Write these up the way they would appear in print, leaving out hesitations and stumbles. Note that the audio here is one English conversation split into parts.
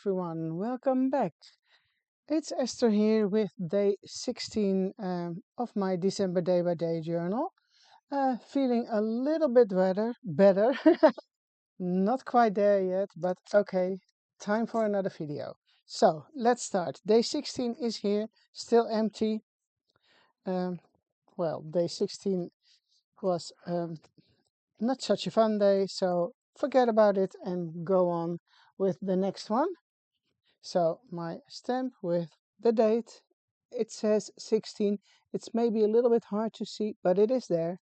everyone, welcome back. It's Esther here with day 16 of my December day by day journal. Feeling a little bit better. Not quite there yet, but okay, time for another video. So let's start. Day 16 is here, still empty. Well, day 16 was not such a fun day, so forget about it and go on with the next one. So my stamp with the date, it says 16. It's maybe a little bit hard to see, but it is there.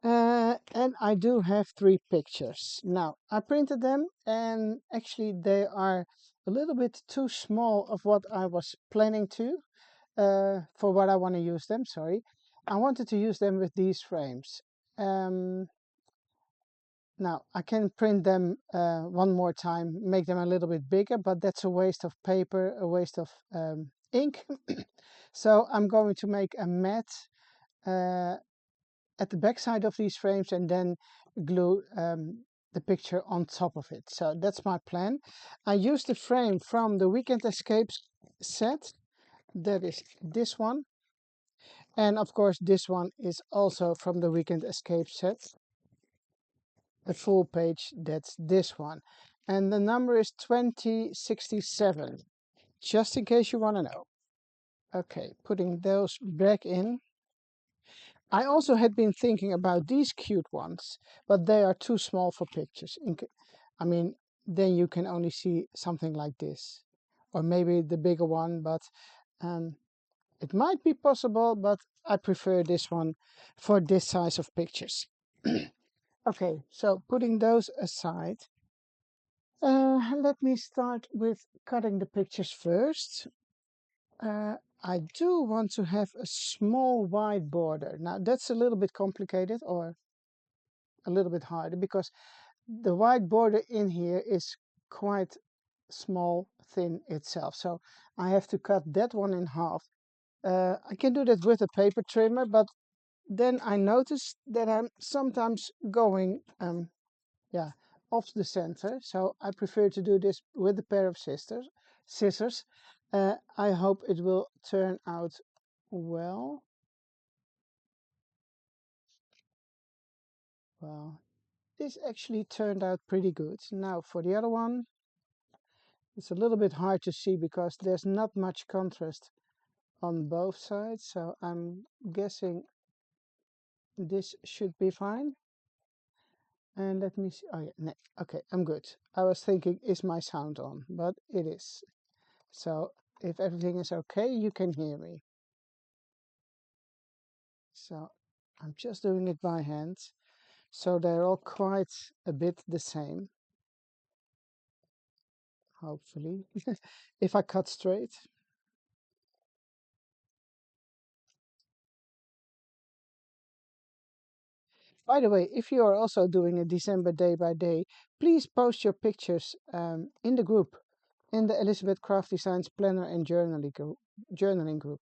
And I do have 3 pictures. Now, I printed them and actually they are a little bit too small of what I was planning to, for what I want to use them, sorry. I wanted to use them with these frames. Now, I can print them one more time, make them a little bit bigger, but that's a waste of paper, a waste of ink. So I'm going to make a mat at the back side of these frames and then glue the picture on top of it. So that's my plan. I used the frame from the Weekend Escapes set. That is this one. And of course, this one is also from the Weekend Escapes set. The full page, that's this one. And the number is 2067, just in case you want to know. Okay, putting those back in. I also had been thinking about these cute ones, but they are too small for pictures. I mean, then you can only see something like this. Or maybe the bigger one, but it might be possible, but I prefer this one for this size of pictures. Okay, so putting those aside, let me start with cutting the pictures first. I do want to have a small white border. Now that's a little bit complicated or a little bit harder because the white border in here is quite small, thin itself. So I have to cut that one in half. I can do that with a paper trimmer, but then I notice that I'm sometimes going off the center, so I prefer to do this with a pair of scissors. I hope it will turn out well. Well, this actually turned out pretty good. Now for the other one, it's a little bit hard to see because there's not much contrast on both sides, so I'm guessing this should be fine. And let me see. Oh yeah, no, okay, I'm good. I was thinking, is my sound on? But it is. So if everything is okay, you can hear me. So I'm just doing it by hand. So they're all quite a bit the same. Hopefully, if I cut straight. By the way, if you are also doing a December day by day, please post your pictures in the group, in the Elizabeth Craft Designs Planner and Journaling group.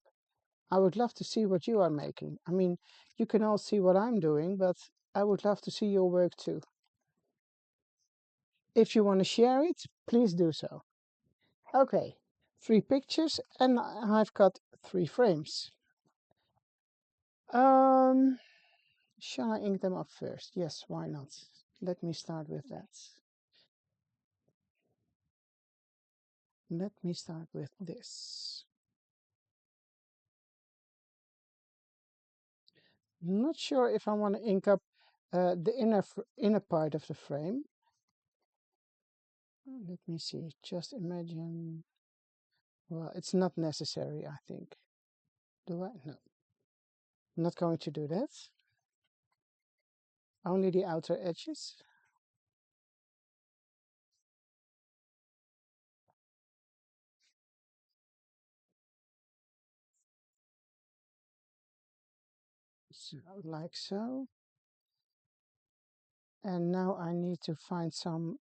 I would love to see what you are making. I mean, you can all see what I'm doing, but I would love to see your work too. If you want to share it, please do so. Okay, 3 pictures and I've got 3 frames. Shall I ink them up first? Yes, why not? Let me start with that. Let me start with this. I'm not sure if I want to ink up the inner part of the frame. Let me see, just imagine. Well, it's not necessary, I think. Do I? No. I'm not going to do that. Only the outer edges. So, like so. And now I need to find some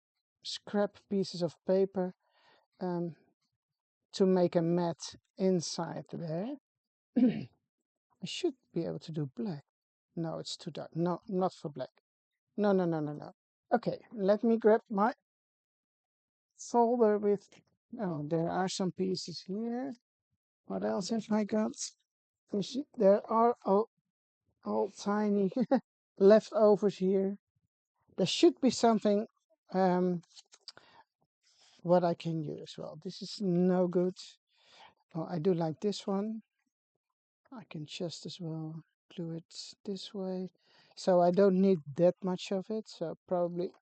scrap pieces of paper to make a mat inside there. I should be able to do black. No, it's too dark. No, not for black. No. Okay, let me grab my folder with Oh, there are some pieces here. What else have I got? There are all tiny leftovers here. There should be something um, what I can use. Well, this is no good. Oh, I do like this one. I can just as well glue it this way. So I don't need that much of it. So probably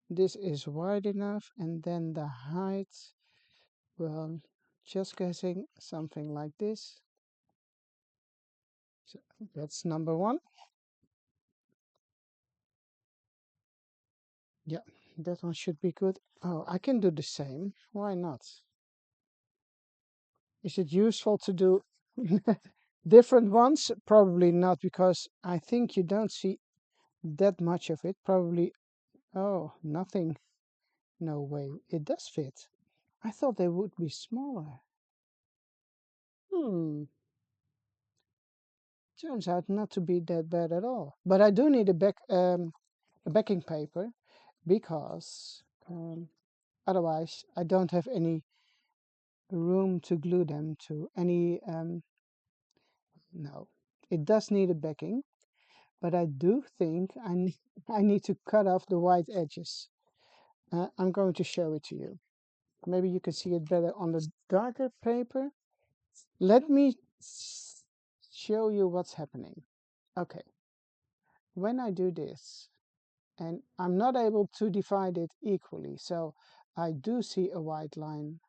this is wide enough. And then the height, well, just guessing something like this. So that's number one. Yeah, that one should be good. Oh, I can do the same. Why not? Is it useful to do different ones? Probably not, because I think you don't see that much of it. Probably, oh, nothing. No way. It does fit. I thought they would be smaller. Hmm. Turns out not to be that bad at all. But I do need a backing paper because otherwise I don't have any room to glue them to any. No, it does need a backing, but I do think I need to cut off the white edges. I'm going to show it to you. Maybe you can see it better on the darker paper. Let me show you what's happening. Okay, when I do this, and I'm not able to divide it equally, so I do see a white line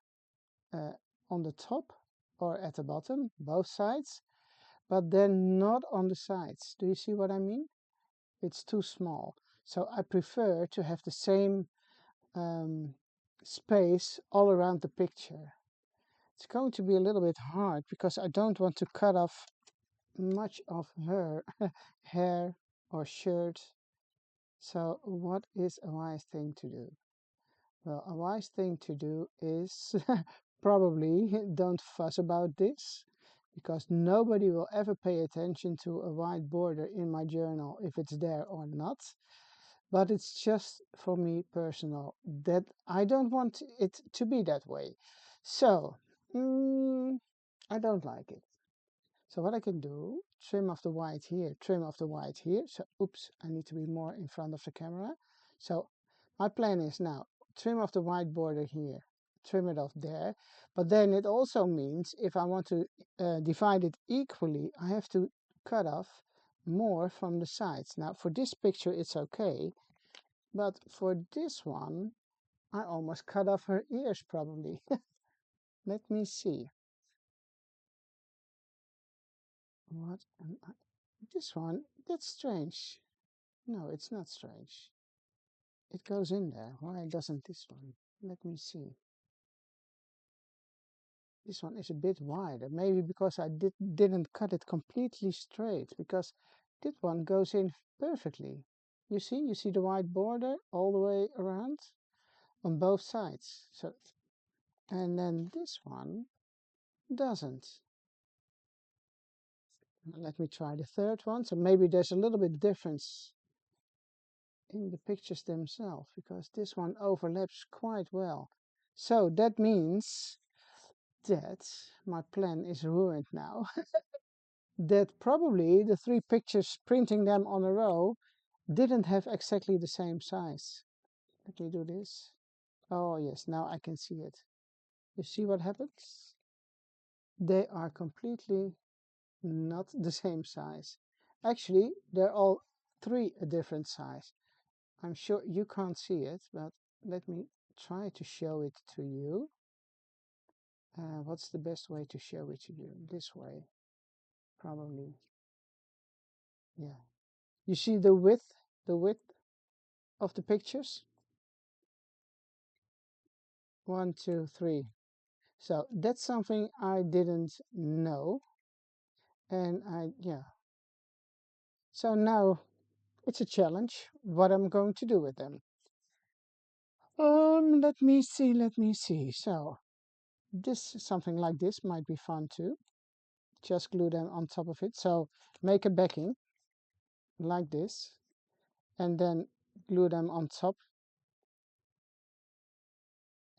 uh, on the top or at the bottom, both sides, but then not on the sides. Do you see what I mean? It's too small. So I prefer to have the same um, space all around the picture. It's going to be a little bit hard because I don't want to cut off much of her hair or shirt. So what is a wise thing to do? Well, a wise thing to do is probably don't fuss about this because nobody will ever pay attention to a white border in my journal if it's there or not. But it's just for me personal that I don't want it to be that way. So, I don't like it. So what I can do, trim off the white here, trim off the white here. So, oops, I need to be more in front of the camera. So my plan is now, trim off the white border here, trim it off there. But then it also means if I want to divide it equally, I have to cut off more from the sides. Now for this picture, it's okay. But for this one, I almost cut off her ears probably. Let me see. What am I? This one, that's strange. No, it's not strange. It goes in there. Why doesn't this one? Let me see. This one is a bit wider. Maybe because I didn't cut it completely straight. Because this one goes in perfectly. You see? You see the white border all the way around on both sides. So, and then this one doesn't. Let me try the third one. So maybe there's a little bit difference in the pictures themselves because this one overlaps quite well. So that means that my plan is ruined now. That probably the three pictures, printing them on a row, didn't have exactly the same size. Let me do this. Oh yes, now I can see it. You see what happens? They are completely not the same size. Actually, they're all three a different size. I'm sure you can't see it, but let me try to show it to you. What's the best way to show it to you? This way, probably. Yeah. You see the width of the pictures? One, two, three. So that's something I didn't know. And yeah. So now it's a challenge what I'm going to do with them. Let me see. So this, something like this might be fun too. Just glue them on top of it. So make a backing like this and then glue them on top.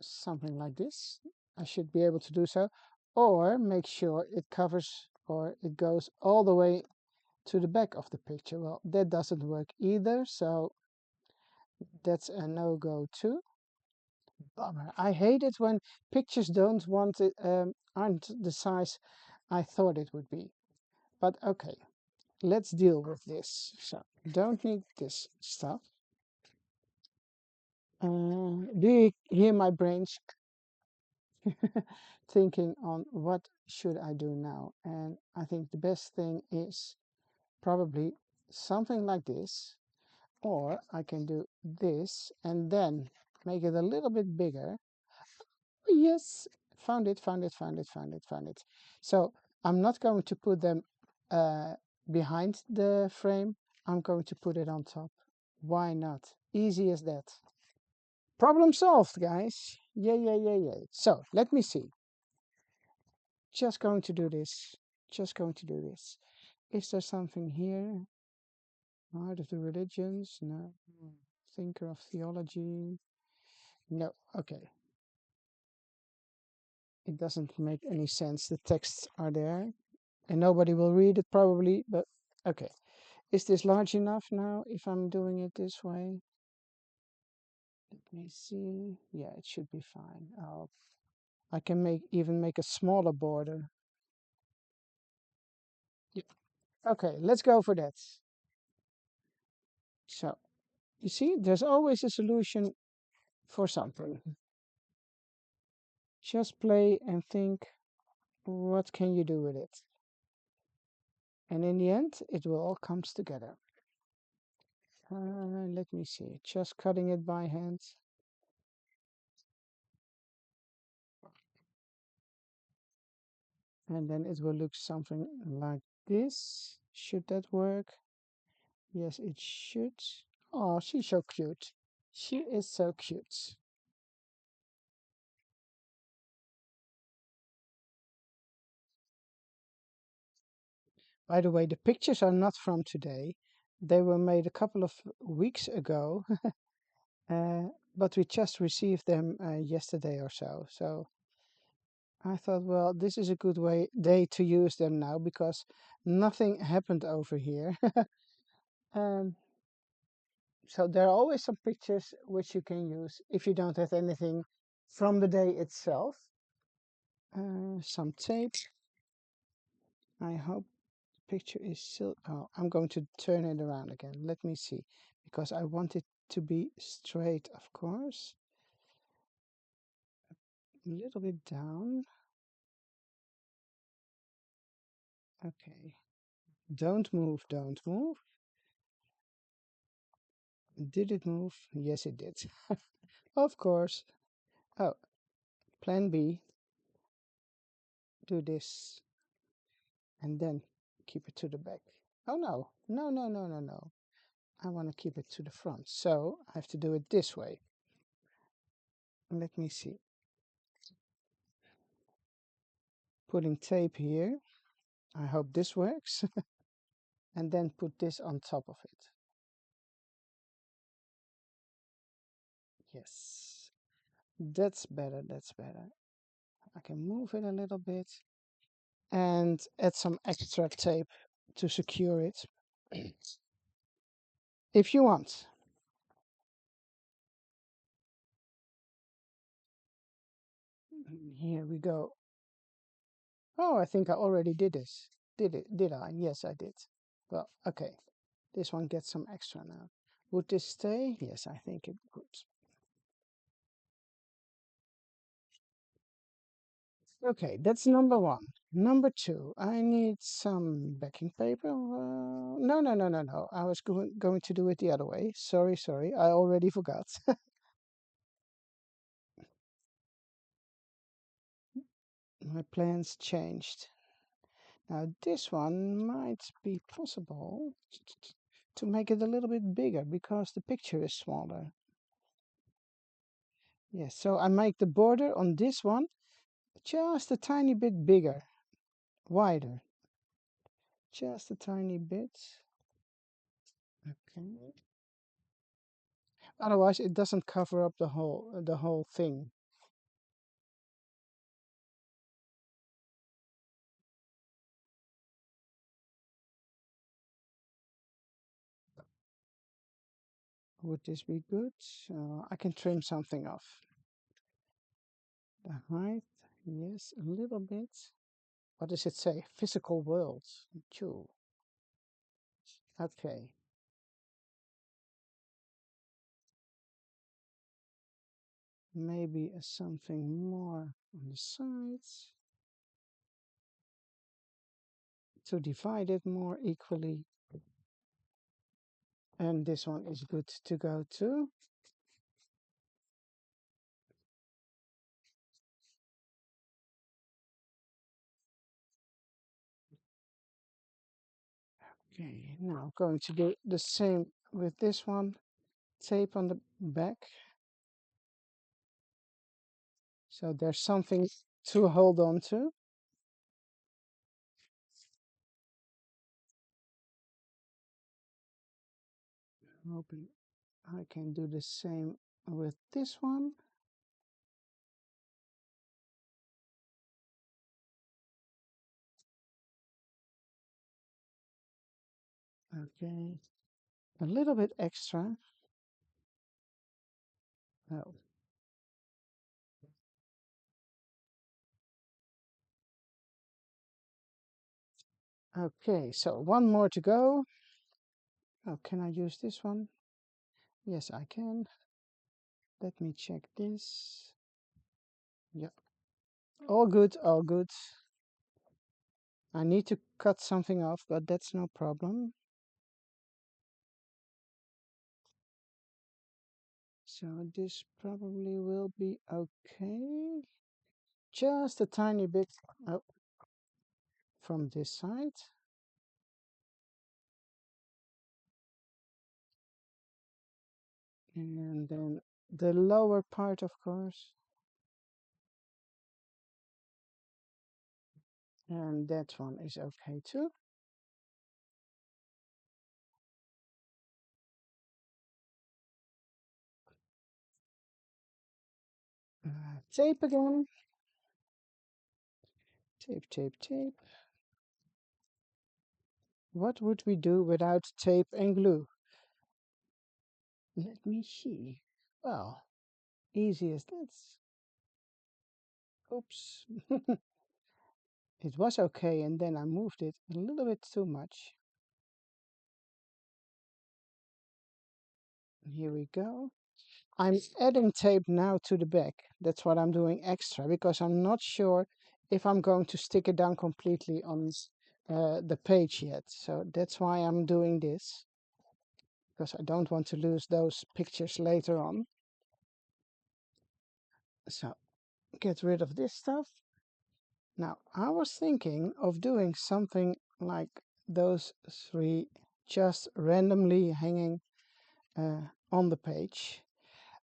something like this. I should be able to do so. Or make sure it covers or it goes all the way to the back of the picture. Well, that doesn't work either, so that's a no-go too. Bummer. I hate it when pictures don't want it, aren't the size I thought it would be. But okay, let's deal with this. So, don't need this stuff. Do you hear my brain thinking on what should I do now? And I think the best thing is probably something like this, or I can do this and then make it a little bit bigger. Yes, found it, found it, found it, found it, found it. So I'm not going to put them uh, behind the frame. I'm going to put it on top. Why not? Easy as that. Problem solved, guys. Yeah, yeah, yeah, yeah. So let me see. Just going to do this. Just going to do this. Is there something here? Art of the religions? No. Thinker of theology? No. Okay. It doesn't make any sense. The texts are there and nobody will read it probably, but okay. Is this large enough now if I'm doing it this way? Let me see. Yeah, it should be fine. I can even make a smaller border. Yeah. Okay, let's go for that. So, you see, there's always a solution for something. Just play and think, what can you do with it? And in the end, it will all comes together. Let me see, just cutting it by hand. And then it will look something like this. Should that work? Yes, it should. Oh, she's so cute. She is so cute. By the way, the pictures are not from today. They were made a couple of weeks ago, but we just received them yesterday or so. So I thought, well, this is a good day to use them now because nothing happened over here. um, so there are always some pictures which you can use if you don't have anything from the day itself. Some tape. I hope the picture is still. Oh, I'm going to turn it around again. Let me see, because I want it to be straight, of course. A little bit down. Okay. Don't move, don't move. Did it move? Yes, it did. Of course. Oh, plan B. Do this and then keep it to the back. Oh no, no, no, no, no, no. I want to keep it to the front. So I have to do it this way. Let me see. Putting tape here. I hope this works. And then put this on top of it. Yes. That's better, that's better. I can move it a little bit and add some extra tape to secure it. If you want. Here we go. Oh, I think I already did this. Did I? Yes, I did. Well, okay. This one gets some extra now. Would this stay? Yes, I think it would. Okay, that's number one. Number two, I need some backing paper. No, no, no, no, no. I was going to do it the other way. Sorry, sorry. I already forgot. My plans changed. Now this one might be possible to make it a little bit bigger because the picture is smaller. Yes, so I make the border on this one just a tiny bit bigger, wider. Just a tiny bit. Okay. Otherwise, it doesn't cover up the whole thing. Would this be good? I can trim something off. The height, yes, a little bit. What does it say? Physical world. Choo. Okay. Maybe something more on the sides to divide it more equally. And this one is good to go too. Okay, now I'm going to do the same with this one. Tape on the back. So there's something to hold on to. Hoping I can do the same with this one. Okay, a little bit extra. Oh. Okay, so one more to go. Oh, can I use this one? Yes, I can. Let me check this. Yeah, all good, all good. I need to cut something off, but that's no problem. So this probably will be okay. Just a tiny bit from this side. And then the lower part, of course. And that one is okay too. Tape again. Tape, tape, tape. What would we do without tape and glue? Let me see. Well, easy as that. Oops. It was okay, and then I moved it a little bit too much. Here we go. I'm adding tape now to the back. That's what I'm doing extra because I'm not sure if I'm going to stick it down completely on the page yet. So that's why I'm doing this, because I don't want to lose those pictures later on. So get rid of this stuff. Now, I was thinking of doing something like those three just randomly hanging on the page.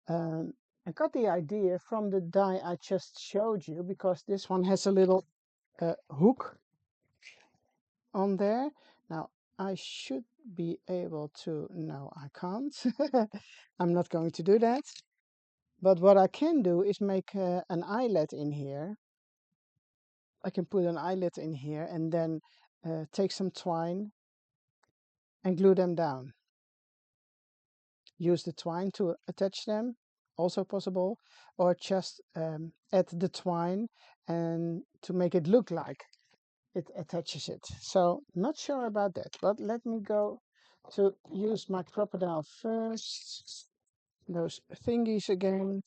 I got the idea from the die I just showed you because this one has a little hook on there. Now, I should be able to, no, I can't. I'm not going to do that. But what I can do is make an eyelet in here. I can put an eyelet in here and then take some twine and glue them down. Use the twine to attach them, also possible, or just add the twine and to make it look like it attaches it. So not sure about that, but let me go to use my crocodile first. Those thingies again.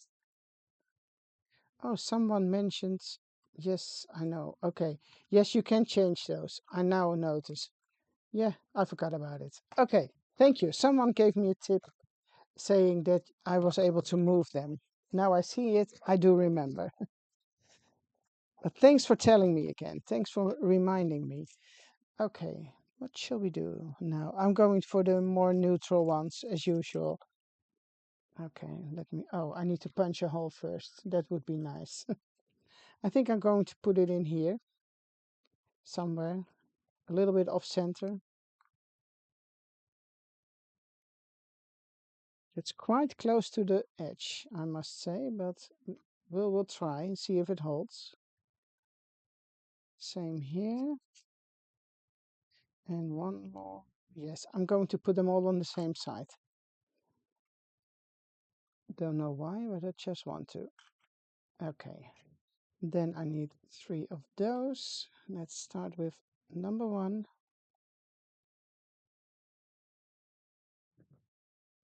Oh, someone mentioned, yes, I know. Okay, yes, you can change those. I now notice. Yeah, I forgot about it. Okay, thank you. Someone gave me a tip saying that I was able to move them. Now I see it, I do remember. But thanks for telling me again. Thanks for reminding me. Okay, what shall we do now? I'm going for the more neutral ones as usual. Okay, let me, oh, I need to punch a hole first. That would be nice. I think I'm going to put it in here somewhere, a little bit off center. It's quite close to the edge, I must say, but we'll try and see if it holds. Same here. And one more. Yes, I'm going to put them all on the same side. Don't know why, but I just want to. Okay. Then I need 3 of those. Let's start with number 1.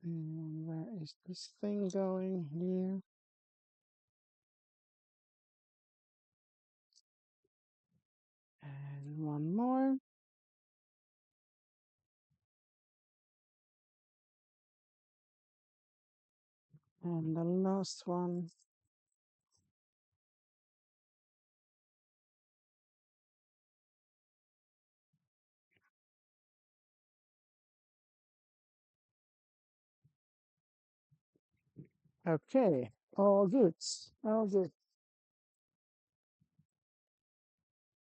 And where is this thing going? Here. And 1 more. And the last one. Okay, all good. All good.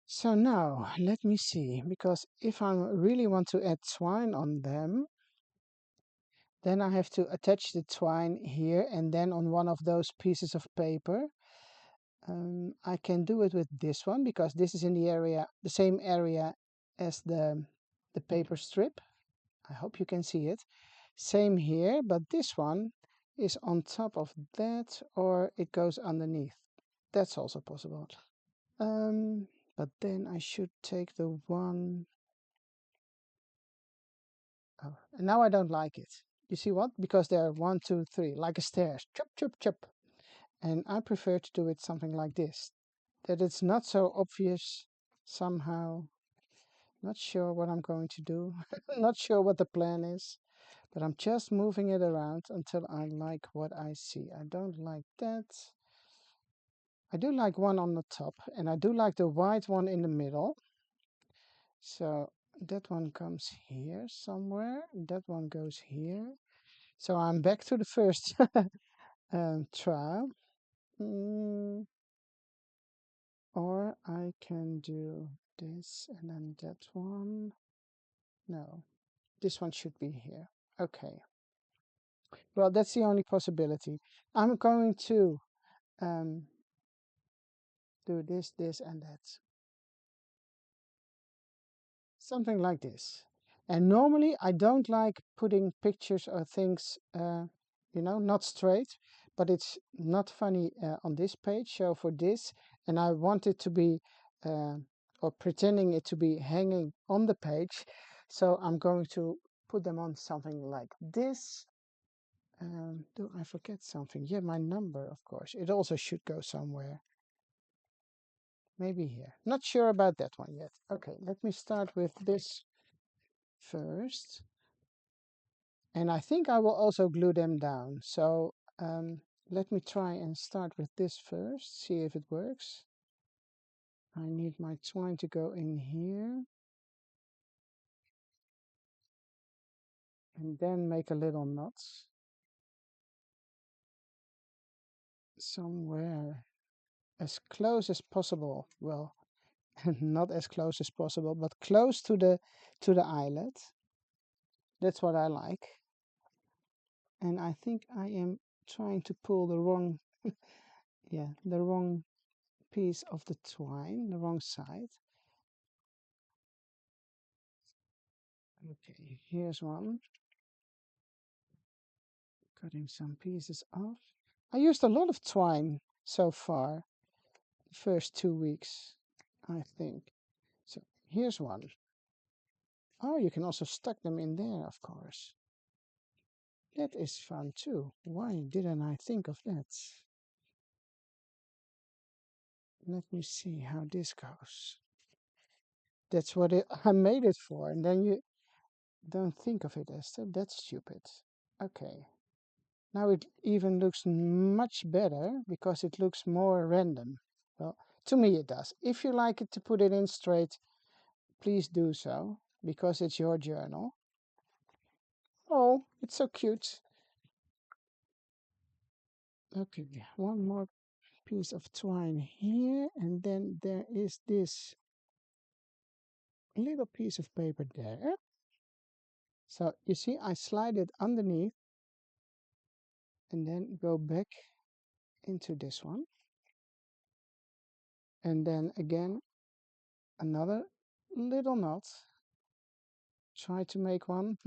So now let me see, because if I really want to add twine on them, then I have to attach the twine here and then on one of those pieces of paper. I can do it with this one because this is in the area, the same area as the paper strip. I hope you can see it. Same here, but this one is on top of that, or it goes underneath. That's also possible. But then I should take the one. Oh, and now I don't like it. You see what? Because there are 1, 2, 3, like a stairs. Chop, chop, chop. And I prefer to do it something like this. That it's not so obvious somehow. Not sure what I'm going to do. Not sure what the plan is. But I'm just moving it around until I like what I see. I don't like that. I do like one on the top. And I do like the white one in the middle. So that one comes here somewhere. That one goes here. So I'm back to the first trial. Or I can do this and then that one. No, this one should be here. Okay. Well, that's the only possibility. I'm going to do this, this, and that. Something like this. And normally I don't like putting pictures or things, not straight, but it's not funny on this page. So for this, and I want it to be, or pretending it to be hanging on the page. So I'm going to put them on something like this. Do I forget something? Yeah, my number, of course. It also should go somewhere. Maybe here. Not sure about that one yet. Okay, let me start with this first. And I think I will also glue them down. So let me try and start with this first, see if it works. I need my twine to go in here. And then make a little knot. Somewhere as close as possible. Well, not as close as possible, but close to the eyelet. That's what I like. And I think I am trying to pull the wrong, yeah, the wrong piece of the twine, the wrong side. Okay, here's one. Cutting some pieces off. I used a lot of twine so far, the first 2 weeks, I think. So here's one. Oh, you can also stuck them in there, of course. That is fun too. Why didn't I think of that? Let me see how this goes. That's what I made it for. And then you don't think of it, Esther. That's stupid. Okay. Now it even looks much better because it looks more random. Well, to me it does. If you like it to put it in straight, please do so because it's your journal. Oh, it's so cute. Okay, one more piece of twine here, and then there is this little piece of paper there. So you see, I slide it underneath and then go back into this one. And then again, another little knot. Try to make one.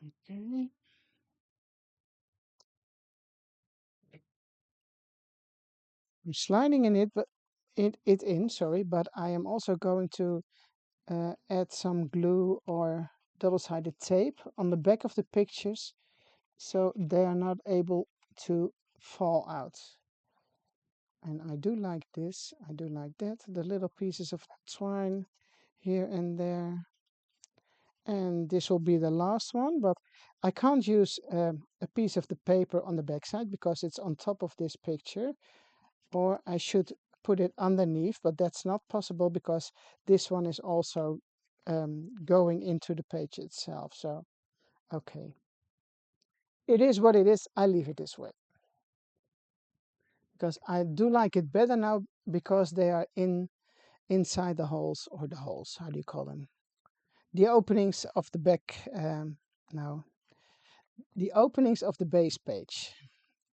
Okay. I'm sliding in it, but it in, sorry, but I am also going to add some glue or double-sided tape on the back of the pictures so they are not able to fall out. And I do like this, I do like that, the little pieces of twine here and there. And this will be the last one, but I can't use a piece of the paper on the back side because it's on top of this picture, or I should put it underneath, but that's not possible because this one is also going into the page itself. So, okay. It is what it is. I leave it this way because I do like it better now because they are inside the holes, or the holes, how do you call them? The openings of the back, no, the openings of the base page.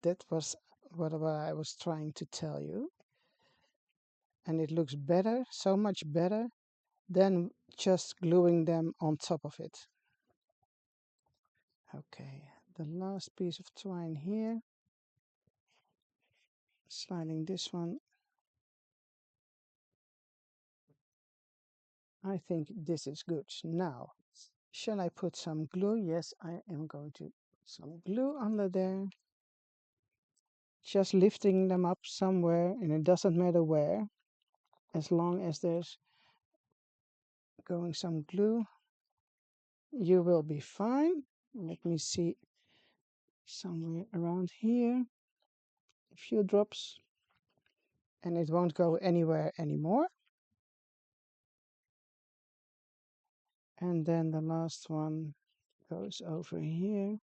That was what I was trying to tell you. And it looks better, so much better, than just gluing them on top of it. Okay, the last piece of twine here. Sliding this one. I think this is good. Now, shall I put some glue? Yes, I am going to put some glue under there. Just lifting them up somewhere, and it doesn't matter where, as long as there's going some glue, you will be fine. Let me see, somewhere around here, a few drops, and it won't go anywhere anymore. And then the last one goes over here.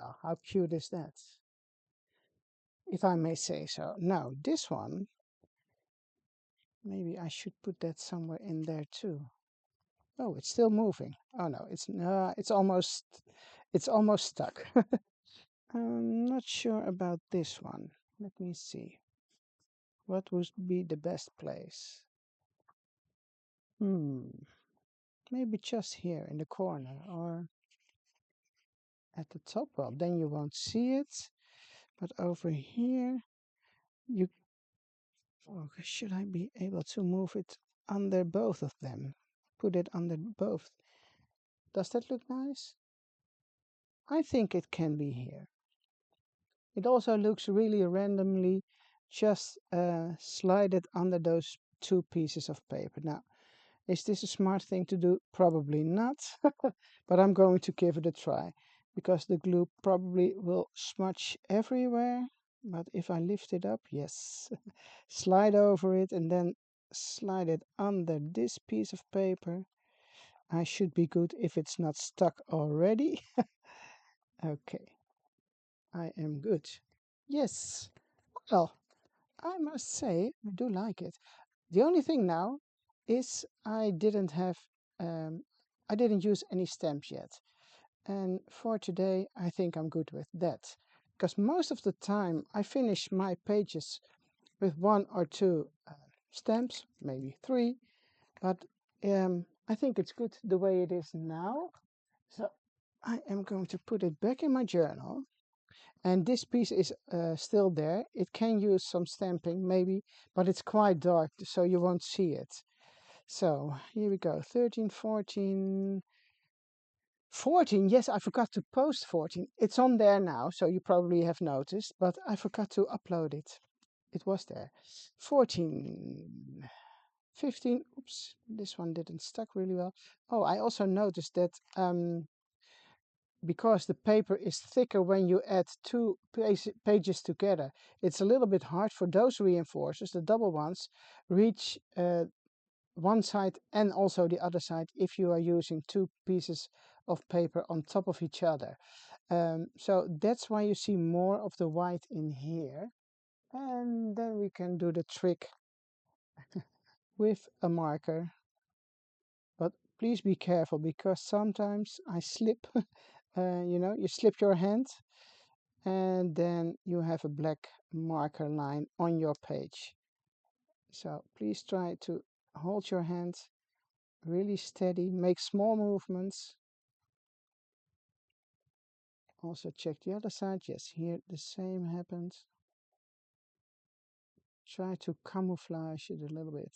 Oh, how cute is that? If I may say so. Now, this one, maybe I should put that somewhere in there too. Oh, it's still moving. Oh no, it's almost stuck. I'm not sure about this one. Let me see. What would be the best place? Maybe just here in the corner or at the top. Well, then you won't see it. But over here, you. Okay, should I be able to move it under both of them? Put it under both. Does that look nice? I think it can be here. It also looks really randomly. Just slide it under those two pieces of paper. Now, is this a smart thing to do? Probably not, but I'm going to give it a try because the glue probably will smudge everywhere. But if I lift it up, yes, slide over it and then slide it under this piece of paper. I should be good if it's not stuck already. Okay, I am good. Yes, well, I must say I do like it. The only thing now is I didn't use any stamps yet. And for today, I think I'm good with that. Because most of the time I finish my pages with one or two stamps, maybe three. But I think it's good the way it is now. So I am going to put it back in my journal. And this piece is still there. It can use some stamping maybe, but it's quite dark, so you won't see it. So here we go, 13, 14, 14. Yes, I forgot to post 14. It's on there now, so you probably have noticed, but I forgot to upload it. It was there. 14, 15. Oops, this one didn't stuck really well. Oh, I also noticed that because the paper is thicker when you add two pages together, it's a little bit hard for those reinforcers, the double ones, reach one side and also the other side if you are using two pieces of paper on top of each other. So that's why you see more of the white in here. And then we can do the trick with a marker. But please be careful because sometimes I slip. You slip your hand and then you have a black marker line on your page. So please try to hold your hand Really steady, make small movements. Also check the other side. Yes, here the same happens. Try to camouflage it a little bit.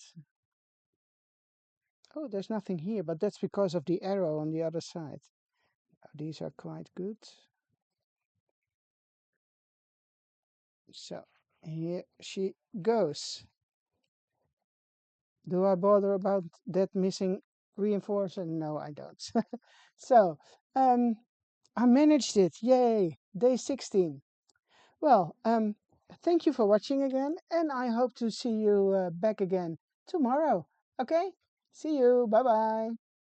Oh, there's nothing here, but that's because of the arrow on the other side. These are quite good. So here she goes. Do I bother about that missing reinforcer? No, I don't. So I managed it. Yay! Day 16. Well, thank you for watching again, and I hope to see you back again tomorrow. Okay? See you. Bye bye.